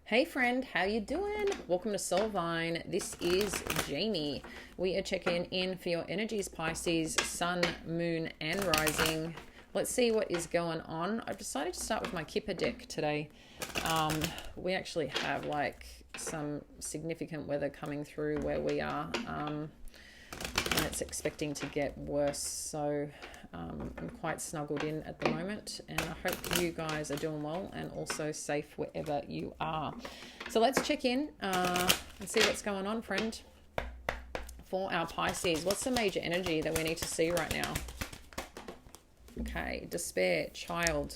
Hey friend, how you doing? Welcome to Soulvine. This is Jamie. We are checking in for your energies, Pisces, Sun, Moon, and Rising. Let's see what is going on. I've decided to start with my Kipper deck today. We actually have some significant weather coming through where we are, and it's expecting to get worse. So I'm quite snuggled in at the moment, and I hope you guys are doing well and also safe wherever you are. So let's check in and see what's going on, friend. For our Pisces, what's the major energy that we need to see right now? Okay, despair, child,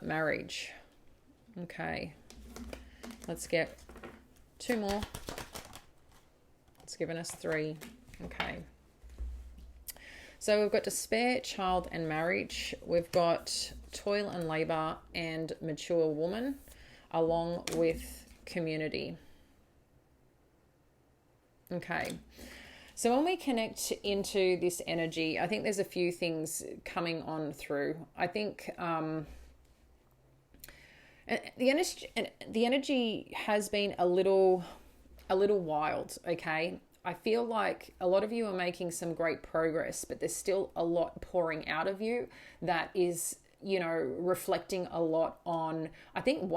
marriage. Okay, let's get two more. It's given us three. Okay. So we've got despair, child, and marriage. We've got toil and labor and mature woman, along with community. Okay. So when we connect into this energy, I think there's a few things coming on through. I think the energy has been a little wild, okay? I feel like a lot of you are making some great progress, but there's still a lot pouring out of you that is, reflecting a lot on, I think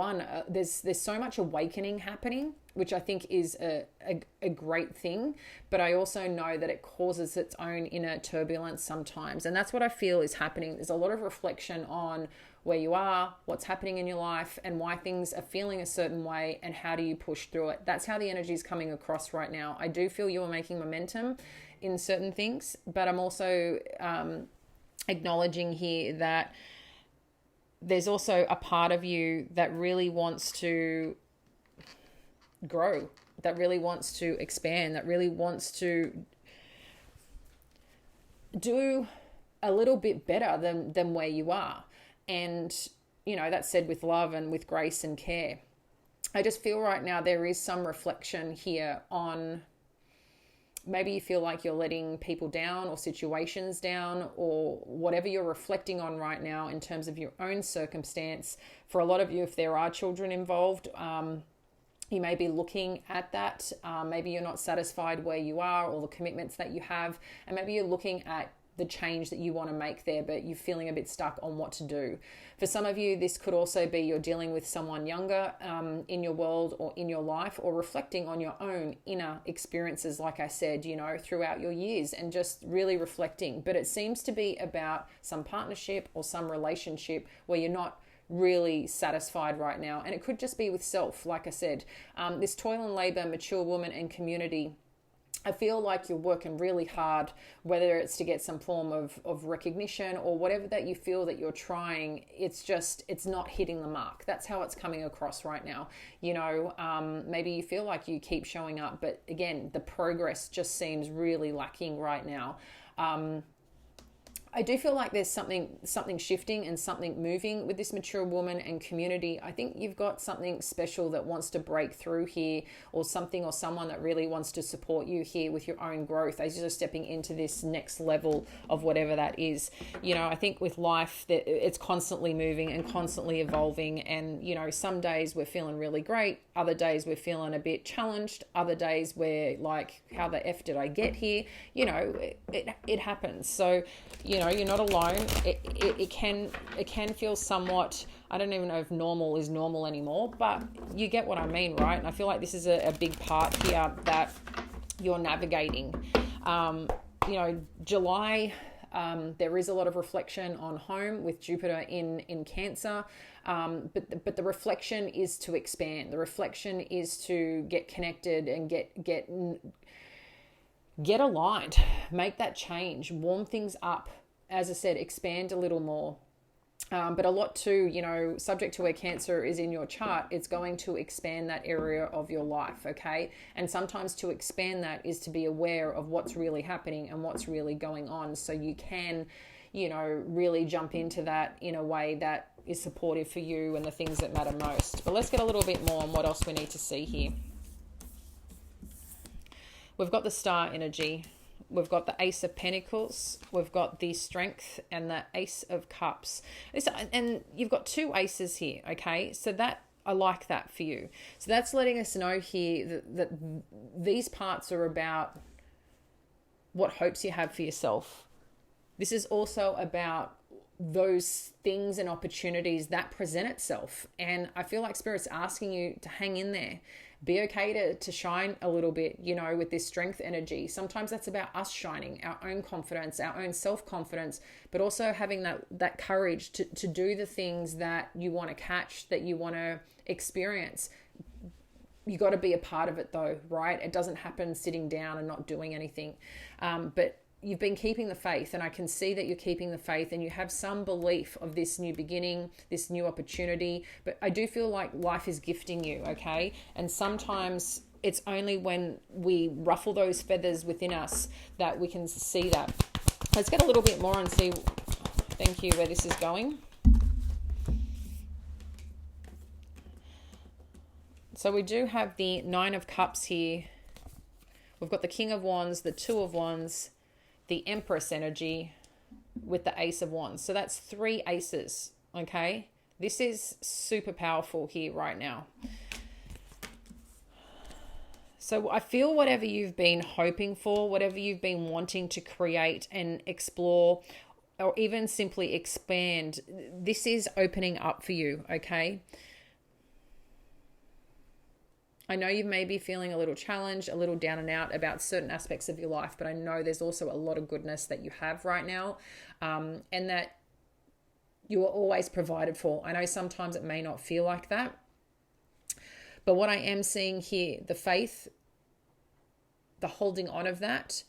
there's so much awakening happening, which I think is a great thing, but I also know that it causes its own inner turbulence sometimes. And that's what I feel is happening. There's a lot of reflection on where you are, what's happening in your life, and why things are feeling a certain way, and how do you push through it. That's how the energy is coming across right now. I do feel you are making momentum in certain things, but I'm also acknowledging here that there's also a part of you that really wants to grow, that really wants to expand, that really wants to do a little bit better than where you are. And, that's said with love and with grace and care. I just feel right now there is some reflection here on maybe you feel like you're letting people down or situations down, or whatever you're reflecting on right now in terms of your own circumstance. For a lot of you, if there are children involved, you may be looking at that. Maybe you're not satisfied where you are or the commitments that you have, and maybe you're looking at the change that you want to make there, but you're feeling a bit stuck on what to do. For some of you, this could also be you're dealing with someone younger in your world or in your life, or reflecting on your own inner experiences, like I said, throughout your years, and just really reflecting. But it seems to be about some partnership or some relationship where you're not really satisfied right now. And it could just be with self, like I said. This toil and labor, mature woman, and community, I feel like you're working really hard, whether it's to get some form of recognition or whatever that you feel that you're trying. It's not hitting the mark. That's how it's coming across right now. Maybe you feel like you keep showing up, but again, the progress just seems really lacking right now. I do feel like there's something shifting and something moving with this mature woman and community. I think you've got something special that wants to break through here, or something or someone that really wants to support you here with your own growth as you're stepping into this next level of whatever that is. I think with life, that it's constantly moving and constantly evolving, and some days we're feeling really great, other days we're feeling a bit challenged, other days we're like, how the F did I get here? It happens. So you're not alone. It can feel somewhat, I don't even know if normal is normal anymore, but you get what I mean, right? And I feel like this is a big part here that you're navigating. July, there is a lot of reflection on home with Jupiter in Cancer. But the reflection is to expand. The reflection is to get connected and get aligned, make that change, warm things up. As I said, expand a little more. But a lot too, subject to where Cancer is in your chart, it's going to expand that area of your life, okay? And sometimes to expand that is to be aware of what's really happening and what's really going on, so you can, really jump into that in a way that is supportive for you and the things that matter most. But let's get a little bit more on what else we need to see here. We've got the star energy. We've got the Ace of Pentacles, we've got the Strength, and the Ace of Cups. And you've got two aces here, okay? So that I like that for you. So that's letting us know here that these parts are about what hopes you have for yourself. This is also about those things and opportunities that present itself. And I feel like Spirit's asking you to hang in there. Be okay to shine a little bit, you know, with this strength energy. Sometimes that's about us shining, our own confidence, our own self-confidence, but also having that courage to do the things that you want to catch, that you want to experience. You got to be a part of it though, right? It doesn't happen sitting down and not doing anything. But you've been keeping the faith, and I can see that you're keeping the faith, and you have some belief of this new beginning, this new opportunity. But I do feel like life is gifting you, okay? And sometimes it's only when we ruffle those feathers within us that we can see that. Let's get a little bit more and see, thank you, where this is going. So we do have the Nine of Cups here. We've got the King of Wands, the Two of Wands, the Empress energy with the Ace of Wands. So that's 3 aces, okay? This is super powerful here right now. So I feel whatever you've been hoping for, whatever you've been wanting to create and explore, or even simply expand, this is opening up for you, okay? I know you may be feeling a little challenged, a little down and out about certain aspects of your life, but I know there's also a lot of goodness that you have right now, and that you are always provided for. I know sometimes it may not feel like that, but what I am seeing here, the faith, the holding on of that,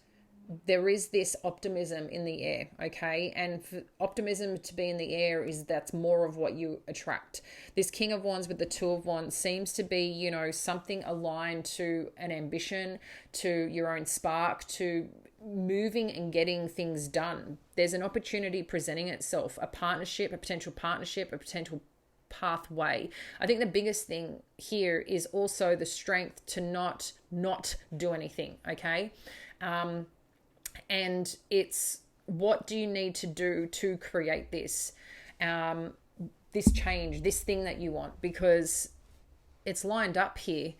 there is this optimism in the air, okay? And for optimism to be in the air that's more of what you attract. This King of Wands with the Two of Wands seems to be, you know, something aligned to an ambition, to your own spark, to moving and getting things done. There's an opportunity presenting itself, a partnership, a potential pathway. I think the biggest thing here is also the strength to not do anything, okay? And it's, what do you need to do to create this, this change, this thing that you want? Because it's lined up here,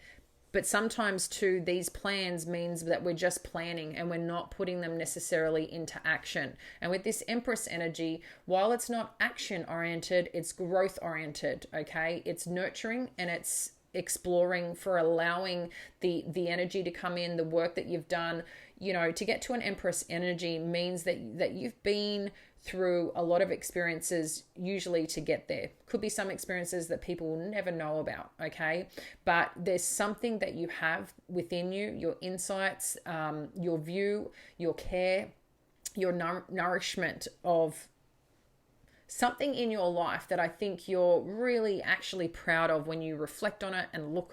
but sometimes too, these plans means that we're just planning and we're not putting them necessarily into action. And with this Empress energy, while it's not action oriented, it's growth oriented, okay? It's nurturing and it's exploring, for allowing the energy to come in, the work that you've done. You know, to get to an Empress energy means that you've been through a lot of experiences, usually to get there. Could be some experiences that people will never know about, okay? But there's something that you have within you, your insights, your view, your care, your nourishment of something in your life that I think you're really actually proud of when you reflect on it and look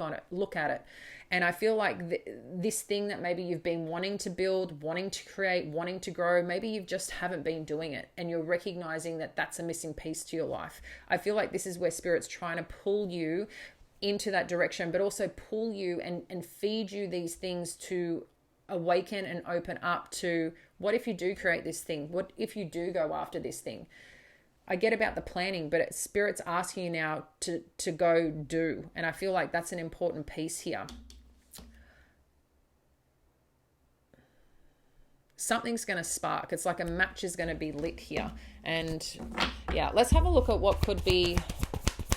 at it. And I feel like this thing that maybe you've been wanting to build, wanting to create, wanting to grow, maybe you just haven't been doing it, and you're recognizing that that's a missing piece to your life. I feel like this is where Spirit's trying to pull you into that direction, but also pull you and feed you these things to awaken and open up to, what if you do create this thing? What if you do go after this thing? I get about the planning, but Spirit's asking you now to go do. And I feel like that's an important piece here. Something's going to spark. It's like a match is going to be lit here. And yeah, let's have a look at what could be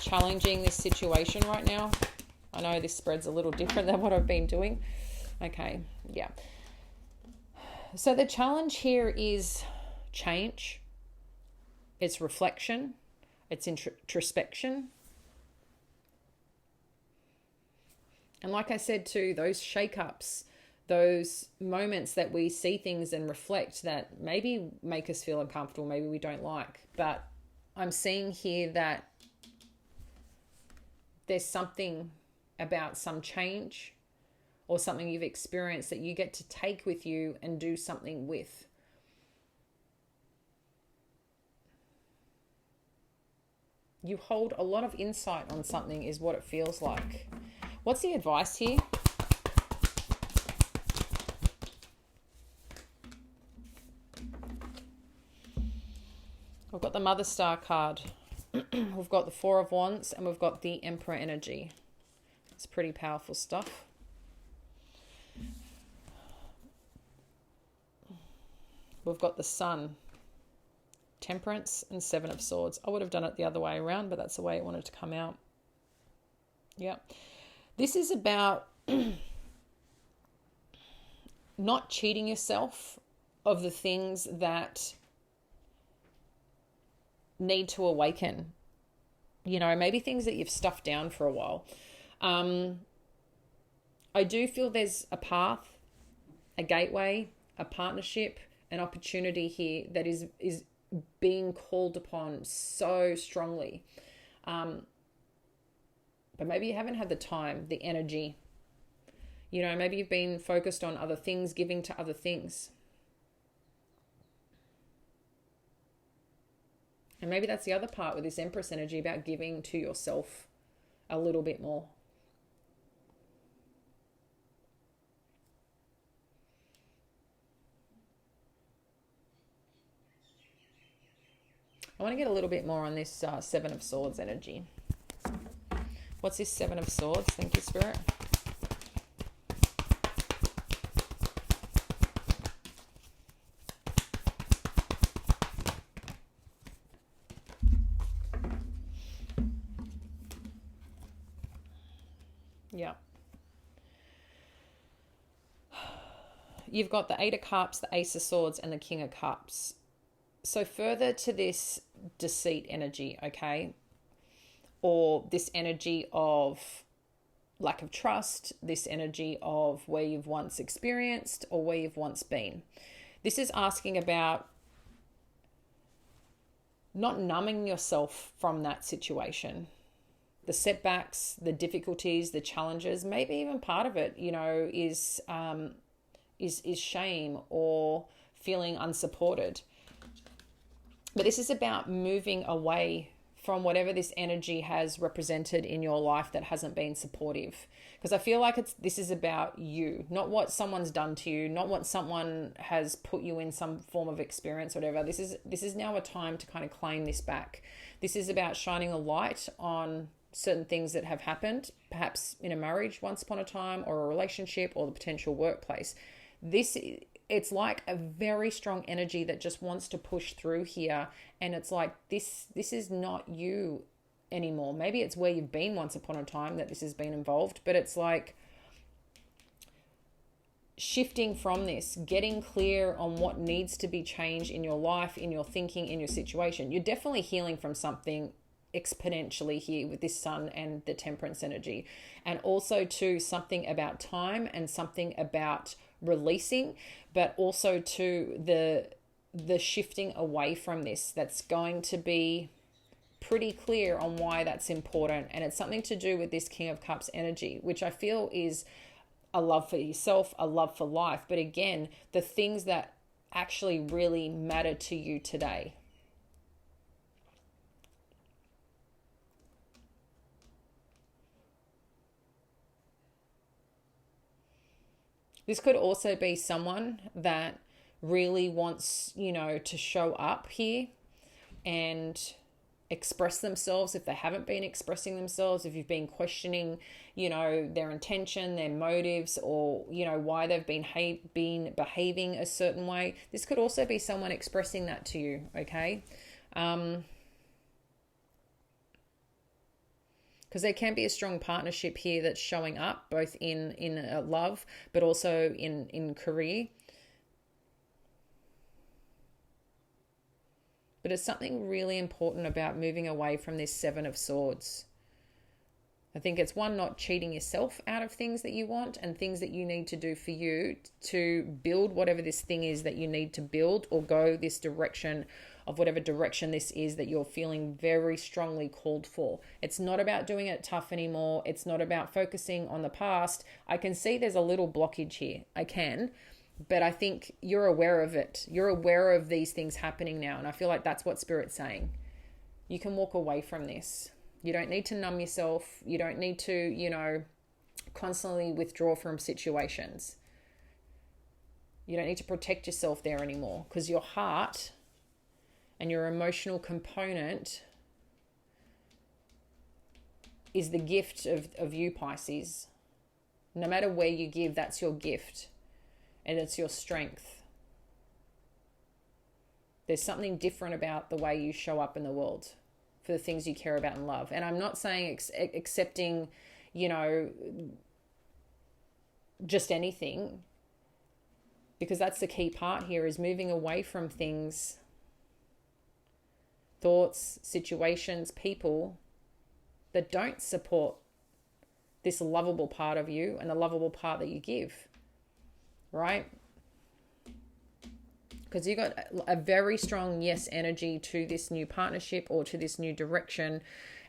challenging this situation right now. I know this spread's a little different than what I've been doing. Okay, yeah. So the challenge here is change. It's reflection. It's introspection. And like I said too, those shake-ups, those moments that we see things and reflect that maybe make us feel uncomfortable, maybe we don't like. But I'm seeing here that there's something about some change or something you've experienced that you get to take with you and do something with. You hold a lot of insight on something is what it feels like. What's the advice here? I've got the Mother Star card. we've got the Four of Wands, and we've got the Emperor energy. It's pretty powerful stuff. We've got the Sun, Temperance, and Seven of Swords. I would have done it the other way around, but that's the way it wanted to come out. Yeah. This is about not cheating yourself of the things that need to awaken. You know, maybe things that you've stuffed down for a while. I do feel there's a path, a gateway, a partnership, an opportunity here that is being called upon so strongly. But maybe you haven't had the time, the energy. You know, maybe you've been focused on other things, giving to other things. And maybe that's the other part with this Empress energy, about giving to yourself a little bit more. I want to get a little bit more on this Seven of Swords energy. What's this Seven of Swords? Thank you, Spirit. Yeah. You've got the Eight of Cups, the Ace of Swords, and the King of Cups. So further to this deceit energy, okay, or this energy of lack of trust, this energy of where you've once experienced or where you've once been. This is asking about not numbing yourself from that situation. The setbacks, the difficulties, the challenges, maybe even part of it, you know, is shame or feeling unsupported. But this is about moving away from whatever this energy has represented in your life that hasn't been supportive. Because I feel like this is about you, not what someone's done to you, not what someone has put you in some form of experience or whatever. This is now a time to kind of claim this back. This is about shining a light on certain things that have happened, perhaps in a marriage once upon a time, or a relationship, or the potential workplace. It's like a very strong energy that just wants to push through here. And it's like, this is not you anymore. Maybe it's where you've been once upon a time that this has been involved, but it's like shifting from this, getting clear on what needs to be changed in your life, in your thinking, in your situation. You're definitely healing from something exponentially here with this Sun and the Temperance energy. And also too, something about time and something about releasing, but also to the shifting away from this. That's going to be pretty clear on why that's important. And it's something to do with this King of Cups energy, which I feel is a love for yourself, a love for life. But again, the things that actually really matter to you today. This could also be someone that really wants, you know, to show up here and express themselves if they haven't been expressing themselves, if you've been questioning, you know, their intention, their motives, or, you know, why they've been behaving a certain way. This could also be someone expressing that to you, okay? Because there can be a strong partnership here that's showing up both in love, but also in career. But it's something really important about moving away from this Seven of Swords. I think it's one, not cheating yourself out of things that you want and things that you need to do for you to build whatever this thing is that you need to build, or go this direction of whatever direction this is that you're feeling very strongly called for. It's not about doing it tough anymore. It's not about focusing on the past. I can see there's a little blockage here. I can. But I think you're aware of it. You're aware of these things happening now. And I feel like that's what Spirit's saying. You can walk away from this. You don't need to numb yourself. You don't need to, you know, constantly withdraw from situations. You don't need to protect yourself there anymore, because your heart and your emotional component is the gift of you, Pisces. No matter where you give, that's your gift. And it's your strength. There's something different about the way you show up in the world for the things you care about and love. And I'm not saying accepting, just anything, because that's the key part here, is moving away from things, thoughts, situations, people that don't support this lovable part of you and the lovable part that you give, right? Because you got a very strong yes energy to this new partnership or to this new direction.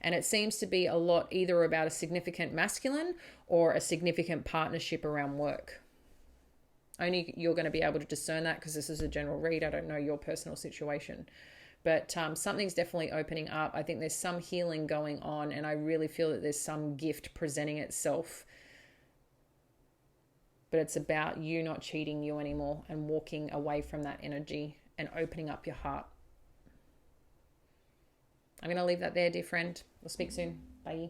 And it seems to be a lot either about a significant masculine or a significant partnership around work. Only you're going to be able to discern that, because this is a general read. I don't know your personal situation. But something's definitely opening up. I think there's some healing going on, and I really feel that there's some gift presenting itself. But it's about you not cheating you anymore and walking away from that energy and opening up your heart. I'm going to leave that there, dear friend. We'll speak soon. Bye.